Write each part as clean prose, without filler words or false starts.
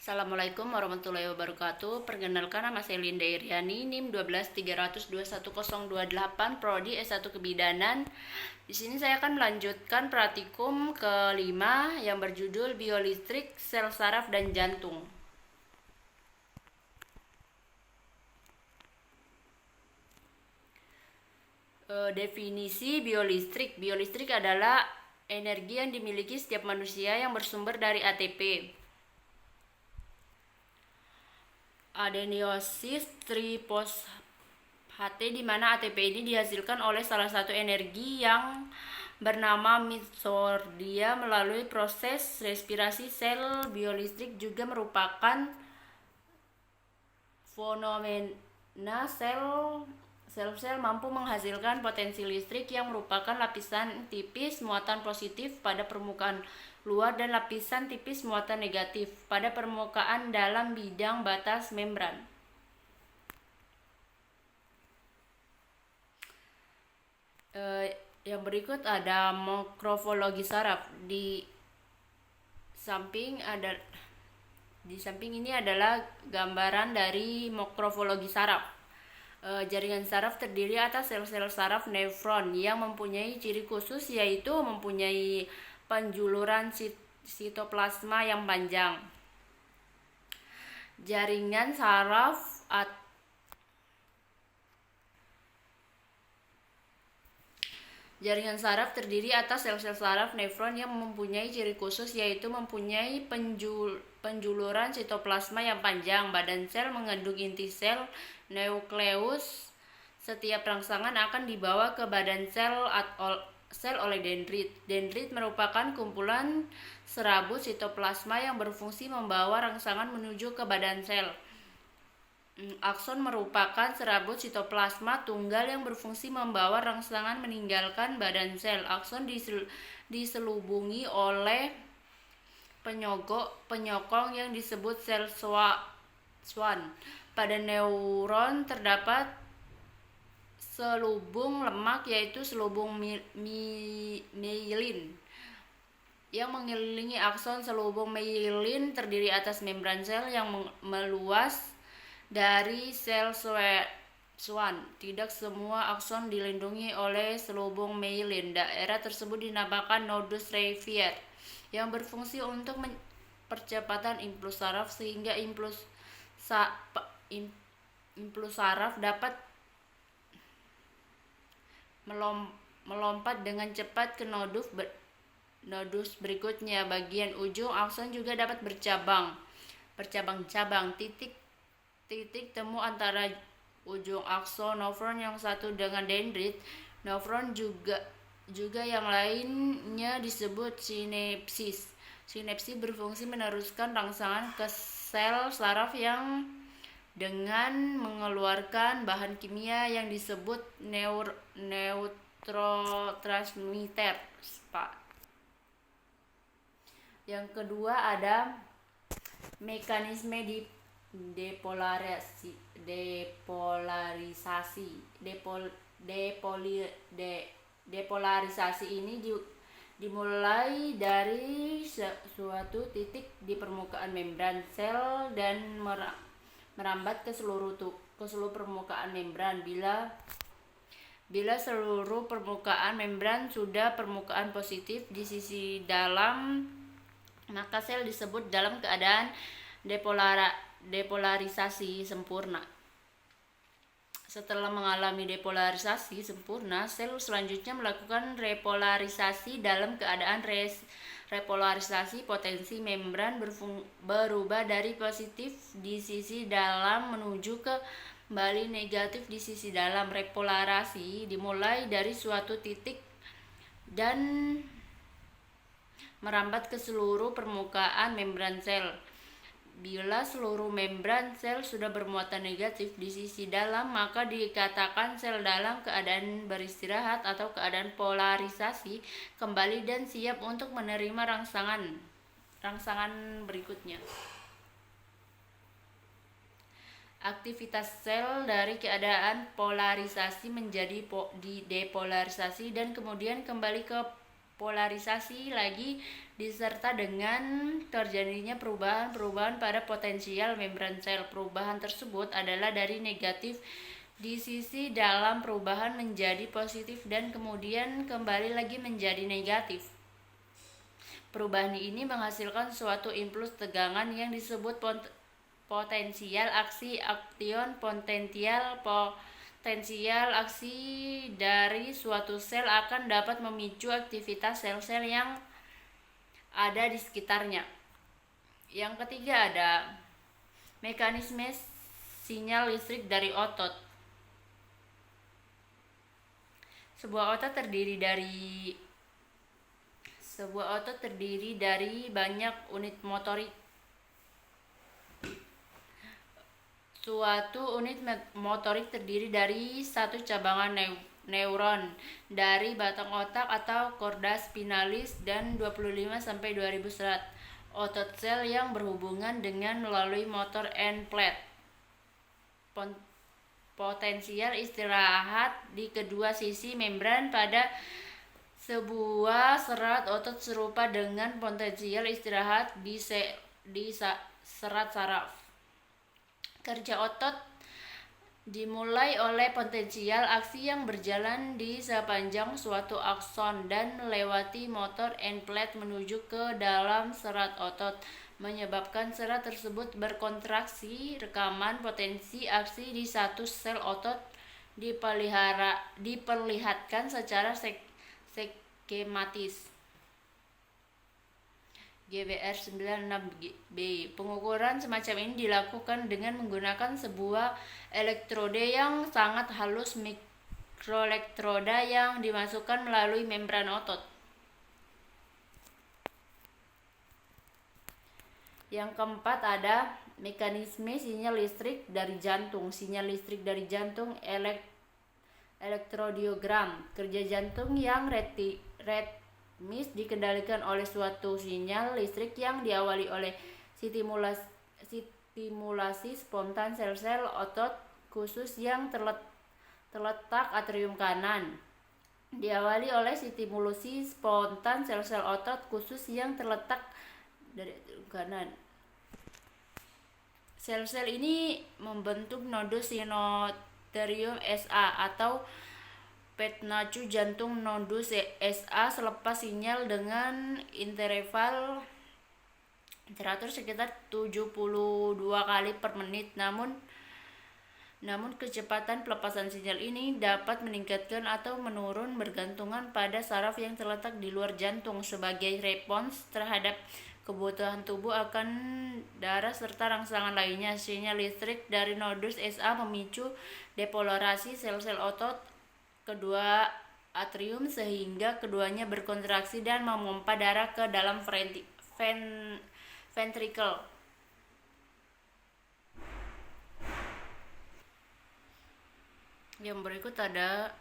Assalamualaikum warahmatullahi wabarakatuh. Perkenalkan, nama saya Linda Iriani, NIM 12300210028, Prodi S1 Kebidanan. Di sini saya akan melanjutkan praktikum kelima yang berjudul Biolistrik, Sel Saraf dan Jantung. Definisi biolistrik. Biolistrik adalah energi yang dimiliki setiap manusia yang bersumber dari ATP. Adenosine triphosphate, di mana ATP ini dihasilkan oleh salah satu energi yang bernama mitokondria melalui proses respirasi. Sel biolistrik juga merupakan fenomena sel-sel mampu menghasilkan potensi listrik yang merupakan lapisan tipis muatan positif pada permukaan luar dan lapisan tipis muatan negatif pada permukaan dalam bidang batas membran. Yang berikut ada morfologi saraf. Di samping ini adalah gambaran dari morfologi saraf. Jaringan saraf terdiri atas sel-sel saraf nefron yang mempunyai ciri khusus, yaitu mempunyai penjuluran sitoplasma yang panjang. Jaringan saraf terdiri atas sel-sel saraf nefron yang mempunyai ciri khusus, yaitu mempunyai penjuluran sitoplasma yang panjang. Badan sel mengandung inti sel, nukleus. Setiap rangsangan akan dibawa ke badan sel oleh dendrit. Dendrit merupakan kumpulan serabut sitoplasma yang berfungsi membawa rangsangan menuju ke badan sel. Akson merupakan serabut sitoplasma tunggal yang berfungsi membawa rangsangan meninggalkan badan sel. Akson diselubungi oleh penyokong yang disebut sel Schwann. Pada neuron terdapat selubung lemak, yaitu selubung myelin yang mengelilingi akson. Selubung myelin terdiri atas membran sel yang meluas dari sel Schwann. Tidak semua akson dilindungi oleh selubung myelin. Daerah tersebut dinamakan nodus Revere yang berfungsi untuk percepatan impuls saraf, sehingga impuls saraf dapat melompat dengan cepat ke nodus berikutnya. Bagian ujung akson juga dapat bercabang-cabang. Titik temu antara ujung akson nefron yang satu dengan dendrit nefron juga yang lainnya disebut sinapsis. Sinapsis berfungsi meneruskan rangsangan ke sel saraf yang dengan mengeluarkan bahan kimia yang disebut neurotransmitter. Yang kedua ada mekanisme depolarisasi ini dimulai dari suatu titik di permukaan membran sel dan merambat ke seluruh permukaan membran. Bila seluruh permukaan membran sudah permukaan positif di sisi dalam, maka sel disebut dalam keadaan depolarisasi sempurna. Setelah mengalami depolarisasi sempurna, sel selanjutnya melakukan repolarisasi. Dalam keadaan repolarisasi, potensi membran berubah dari positif di sisi dalam menuju kembali negatif di sisi dalam. Repolarisasi dimulai dari suatu titik dan merambat ke seluruh permukaan membran sel. Bila seluruh membran sel sudah bermuatan negatif di sisi dalam, maka dikatakan sel dalam keadaan beristirahat atau keadaan polarisasi kembali dan siap untuk menerima rangsangan berikutnya. Aktivitas sel dari keadaan polarisasi menjadi depolarisasi dan kemudian kembali ke polarisasi lagi diserta dengan terjadinya perubahan-perubahan pada potensial membran sel. Perubahan tersebut adalah dari negatif di sisi dalam perubahan menjadi positif dan kemudian kembali lagi menjadi negatif. Perubahan ini menghasilkan suatu impuls tegangan yang disebut potensial aksi aktion. Potensial aksi dari suatu sel akan dapat memicu aktivitas sel-sel yang ada di sekitarnya. Yang ketiga ada mekanisme sinyal listrik dari otot. Sebuah otot terdiri dari banyak unit motorik. Suatu unit motorik terdiri dari satu cabangan neuron dari batang otak atau korda spinalis dan 25-2000 serat otot sel yang berhubungan dengan melalui motor end plate. Potensial istirahat di kedua sisi membran pada sebuah serat otot serupa dengan potensial istirahat di serat saraf. Kerja otot dimulai oleh potensial aksi yang berjalan di sepanjang suatu akson dan melewati motor end plate menuju ke dalam serat otot, menyebabkan serat tersebut berkontraksi. Rekaman potensi aksi di satu sel otot diperlihatkan secara skematis. GBR 96B. Pengukuran semacam ini dilakukan dengan menggunakan sebuah elektroda yang sangat halus, mikroelektroda yang dimasukkan melalui membran otot. Yang keempat ada mekanisme sinyal listrik dari jantung. Sinyal listrik dari jantung elektrodiogram. Kerja jantung yang ritmis dikendalikan oleh suatu sinyal listrik yang diawali oleh stimulasi spontan sel-sel otot khusus yang terletak atrium kanan. Diawali oleh stimulasi spontan sel-sel otot khusus yang terletak dari atrium kanan. Sel-sel ini membentuk nodus sinoatrium SA atau petnacu jantung. Nodus SA selepas sinyal dengan interval temperatur sekitar 72 kali per menit. Namun kecepatan pelepasan sinyal ini dapat meningkatkan atau menurun bergantungan pada saraf yang terletak di luar jantung sebagai respons terhadap kebutuhan tubuh akan darah serta rangsangan lainnya. Sinyal listrik dari nodus SA memicu depolarasi sel-sel otot kedua atrium sehingga keduanya berkontraksi dan memompa darah ke dalam ventricle. Yang berikut ada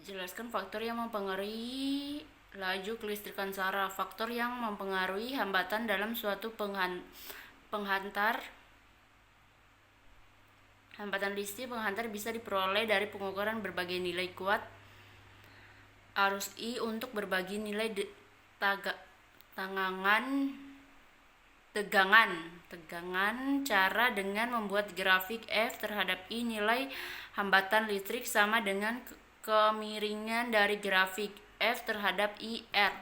jelaskan faktor yang mempengaruhi laju kelistrikan saraf. Faktor yang mempengaruhi hambatan dalam suatu penghantar. Hambatan listrik penghantar bisa diperoleh dari pengukuran berbagai nilai kuat arus I untuk berbagai nilai tegangan. Cara dengan membuat grafik F terhadap I nilai hambatan listrik sama dengan kemiringan dari grafik F terhadap IR.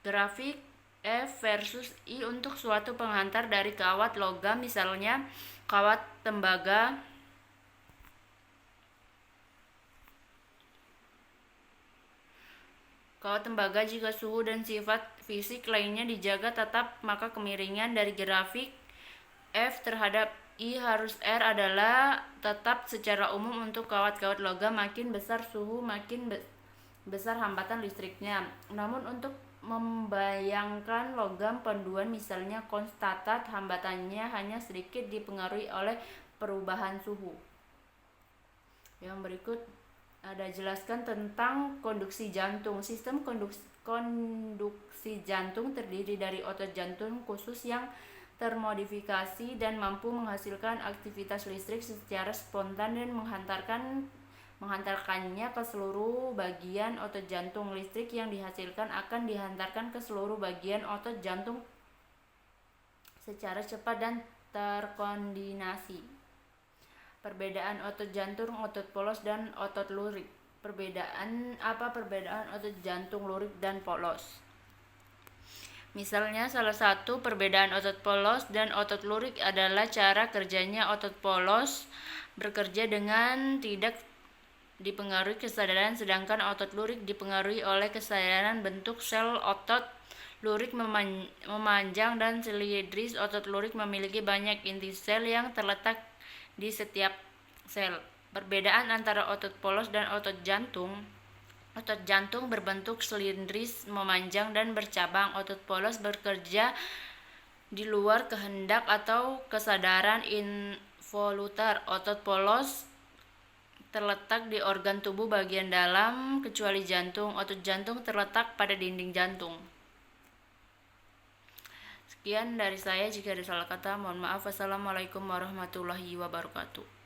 Grafik F versus I untuk suatu penghantar dari kawat logam, misalnya kawat tembaga. Jika suhu dan sifat fisik lainnya dijaga tetap, maka kemiringan dari grafik F terhadap I harus R adalah tetap. Secara umum untuk kawat-kawat logam makin besar suhu makin besar hambatan listriknya. Namun untuk membayangkan logam panduan misalnya konstatat, hambatannya hanya sedikit dipengaruhi oleh perubahan suhu. Yang berikut ada jelaskan tentang konduksi jantung. Sistem konduksi jantung terdiri dari otot jantung khusus yang termodifikasi dan mampu menghasilkan aktivitas listrik secara spontan dan menghantarkan menghantarkannya ke seluruh bagian otot jantung. Listrik yang dihasilkan akan dihantarkan ke seluruh bagian otot jantung secara cepat dan terkoordinasi. Perbedaan otot jantung, otot polos, dan otot lurik. Perbedaan otot jantung, lurik, dan polos? Misalnya, salah satu perbedaan otot polos dan otot lurik adalah cara kerjanya. Otot polos bekerja dengan tidak dipengaruhi kesadaran, sedangkan otot lurik dipengaruhi oleh kesadaran. Bentuk sel otot lurik memanjang dan silindris. Otot lurik memiliki banyak inti sel yang terletak di setiap sel. Perbedaan antara otot polos dan otot jantung. Otot jantung berbentuk silindris, memanjang, dan bercabang. Otot polos bekerja di luar kehendak atau kesadaran involuter. Otot polos terletak di organ tubuh bagian dalam kecuali jantung. Otot jantung terletak pada dinding jantung. Sekian dari saya. Jika ada salah kata, mohon maaf. Wassalamualaikum warahmatullahi wabarakatuh.